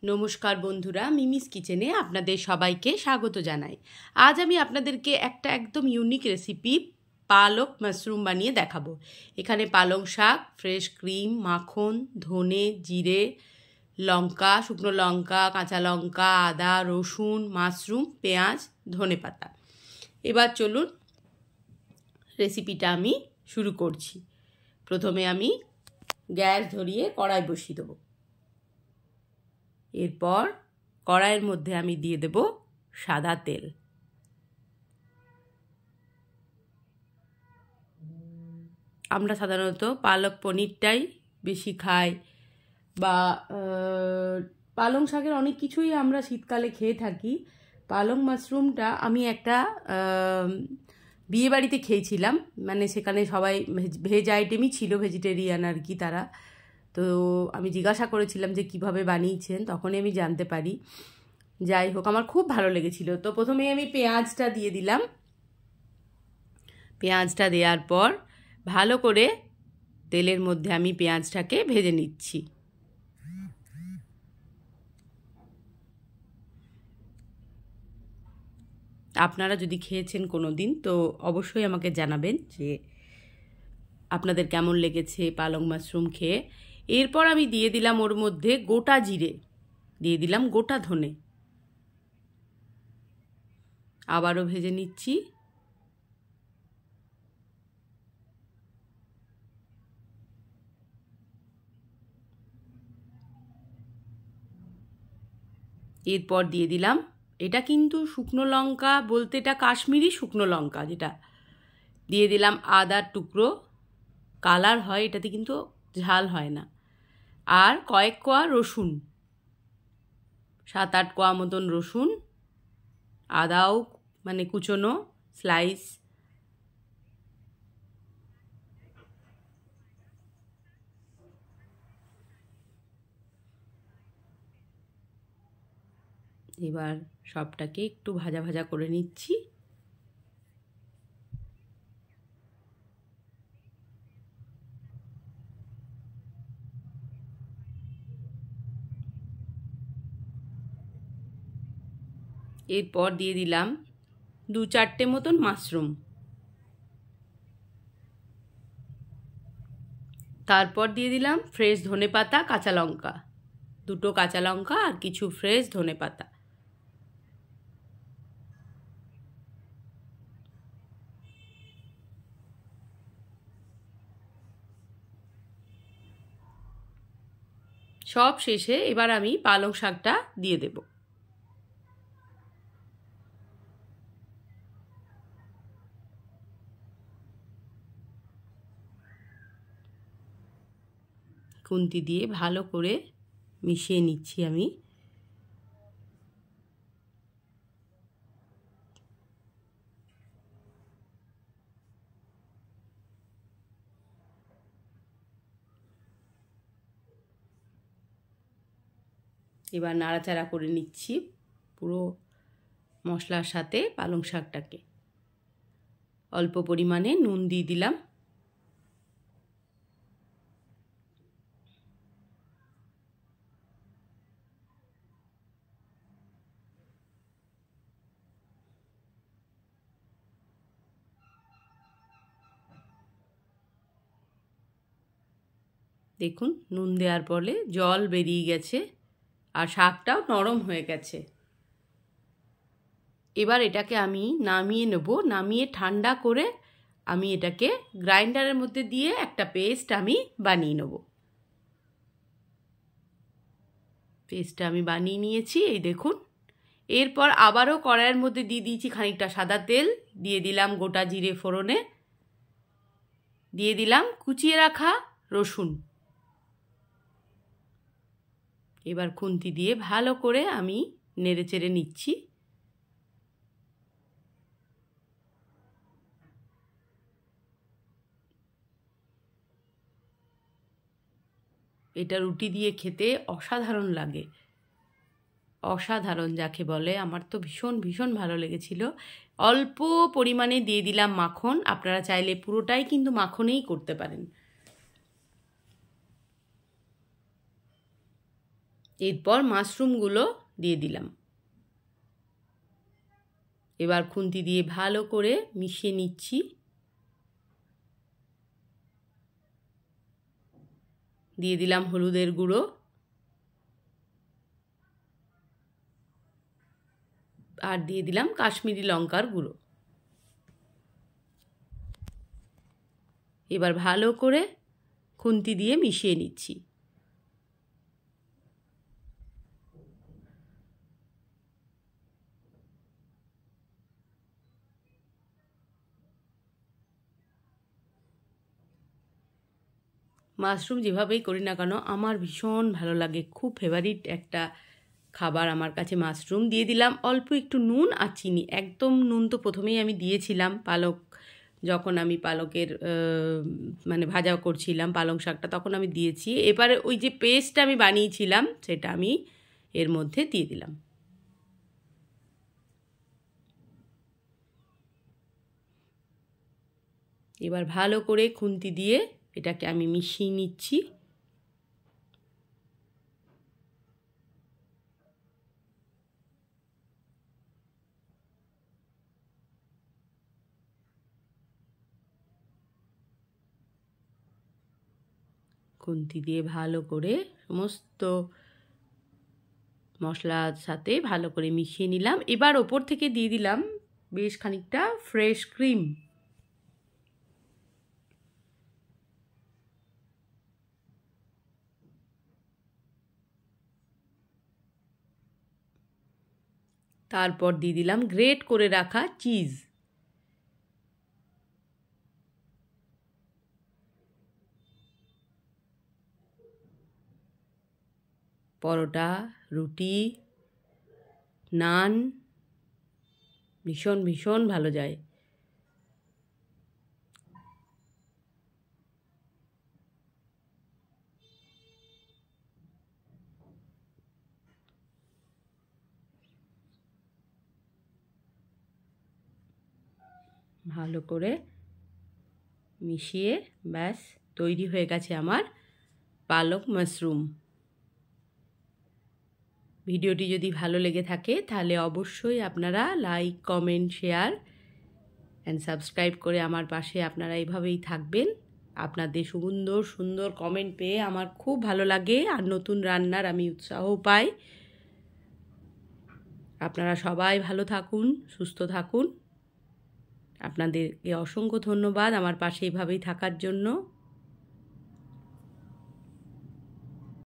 নমস্কার বন্ধুরা, মিমিস কিচেনে আপনাদের সবাইকে স্বাগত জানাই। আজ আমি আপনাদেরকে একটা একদম ইউনিক রেসিপি পালক মাশরুম বানিয়ে দেখাবো। এখানে পালং শাক, ফ্রেশ ক্রিম, মাখন, ধনে, জিরে, লঙ্কা, শুকনো লঙ্কা, কাঁচা লঙ্কা, আদা, রসুন, মাশরুম, পেঁয়াজ, ধনেপাতা। এবার চলুন রেসিপিটা আমি শুরু করছি। প্রথমে আমি গ্যাস ধরিয়ে কড়াই বসিয়ে দেবো। এরপর কড়াইয়ের মধ্যে আমি দিয়ে দেব সাদা তেল। আমরা সাধারণত পালক পনিরটাই বেশি খাই, বা পালং শাকের অনেক কিছুই আমরা শীতকালে খেয়ে থাকি। পালং মাশরুমটা আমি একটা বিয়েবাড়িতে খেয়েছিলাম, মানে সেখানে সবাই ভেজ আইটেমই ছিল, ভেজিটেরিয়ান আর কি তারা। তো আমি জিজ্ঞাসা করেছিলাম যে কিভাবে বানিয়েছেন, তখনই আমি জানতে পারি। যাই হোক, আমার খুব ভালো লেগেছিল। তো প্রথমে আমি পেঁয়াজটা দিয়ে দিলাম। পেঁয়াজটা দেওয়ার পর ভালো করে তেলের মধ্যে আমি পেঁয়াজটাকে ভেজে নিচ্ছি। আপনারা যদি খেয়েছেন কোনো দিন তো অবশ্যই আমাকে জানাবেন যে আপনাদের কেমন লেগেছে পালং মাশরুম খেয়ে। এরপর আমি দিয়ে দিলাম ওর মধ্যে গোটা জিরে, দিয়ে দিলাম গোটা ধনে, আবারও ভেজে নিচ্ছি। এরপর দিয়ে দিলাম, এটা কিন্তু শুকনো লঙ্কা বলতে এটা কাশ্মীরি শুকনো লঙ্কা, যেটা দিয়ে দিলাম আদার টুকরো, কালার হয় এটাতে, কিন্তু ঝাল হয় না। আর কয়েক কোয়া রসুন, 7-8 কোয়া মতন রসুন, আদাও মানে কুচোনো স্লাইস। এবার সবটাকে একটু ভাজা ভাজা করে নিচ্ছি। এরপর দিয়ে দিলাম 2-4টে মতন মাশরুম। তারপর দিয়ে দিলাম ফ্রেশ ধনেপাতা, কাঁচা লঙ্কা, 2টো কাঁচা লঙ্কা আর কিছু ফ্রেশ ধনেপাতা। সব শেষে এবার আমি পালং শাকটা দিয়ে দেব। খুন্তি দিয়ে ভালো করে মিশিয়ে নিচ্ছি আমি। এবার নাড়াচাড়া করে নিচ্ছি পুরো মশলার সাথে পালং শাকটাকে। অল্প পরিমাণে নুন দিয়ে দিলাম। দেখুন নুন দেওয়ার পরে জল বেরিয়ে গেছে আর শাকটাও নরম হয়ে গেছে। এবার এটাকে আমি নামিয়ে নেব। নামিয়ে ঠান্ডা করে আমি এটাকে গ্রাইন্ডারের মধ্যে দিয়ে একটা পেস্ট আমি বানিয়ে নেব। পেস্টটা আমি বানিয়ে নিয়েছি, এই দেখুন। এরপর আবারও কড়াইয়ের মধ্যে দিয়ে দিয়েছি খানিকটা সাদা তেল, দিয়ে দিলাম গোটা জিরে ফোড়নে, দিয়ে দিলাম কুচিয়ে রাখা রসুন। এবার খুন্তি দিয়ে ভালো করে আমি নেড়ে চেড়ে নিচ্ছি। এটা রুটি দিয়ে খেতে অসাধারণ লাগে, অসাধারণ যাকে বলে। আমার তো ভীষণ ভীষণ ভালো লেগেছিল। অল্প পরিমাণে দিয়ে দিলাম মাখন, আপনারা চাইলে পুরোটাই কিন্তু মাখনেই করতে পারেন। এরপর মাশরুমগুলো দিয়ে দিলাম। এবার খুন্তি দিয়ে ভালো করে মিশিয়ে নিচ্ছি। দিয়ে দিলাম হলুদের গুঁড়ো, আর দিয়ে দিলাম কাশ্মীরি লঙ্কার গুঁড়ো। এবার ভালো করে খুন্তি দিয়ে মিশিয়ে নিচ্ছি। মাশরুম যেভাবেই করি না কেন আমার ভীষণ ভালো লাগে, খুব ফেভারিট একটা খাবার আমার কাছে মাশরুম। দিয়ে দিলাম অল্প একটু নুন আর চিনি, একদম নুন তো প্রথমেই আমি দিয়েছিলাম পালক, যখন আমি পালকের মানে ভাজা করছিলাম পালং শাকটা তখন আমি দিয়েছি। এবারে ওই যে পেস্টটা আমি বানিয়েছিলাম সেটা আমি এর মধ্যে দিয়ে দিলাম। এবার ভালো করে খুন্তি দিয়ে এটাকে আমি মিশিয়ে নিচ্ছি। খুন্তি দিয়ে ভালো করে সমস্ত মশলার সাথে ভালো করে মিশিয়ে নিলাম। এবার ওপর থেকে দিয়ে দিলাম বেশ খানিকটা ফ্রেশ ক্রিম। তারপর দিয়ে দিলাম গ্রেট করে রাখা চিজ। পরোটা, রুটি, নান ভীষণ ভীষণ ভালো যায়। ভালো করে মিশিয়ে ব্যাস তৈরি হয়ে গেছে আমার পালক মাশরুম। ভিডিওটি যদি ভালো লেগে থাকে তাহলে অবশ্যই আপনারা like, comment, share and subscribe করে আমার পাশে আপনারা এইভাবেই থাকবেন। আপনাদের সুন্দর সুন্দর কমেন্ট পেয়ে আমার খুব ভালো লাগে, আর নতুন রান্নার আমি উৎসাহ পাই। আপনারা সবাই ভালো থাকুন, সুস্থ থাকুন। আপনাদেরকে অসংখ্য ধন্যবাদ আমার পাশে এইভাবেই থাকার জন্য।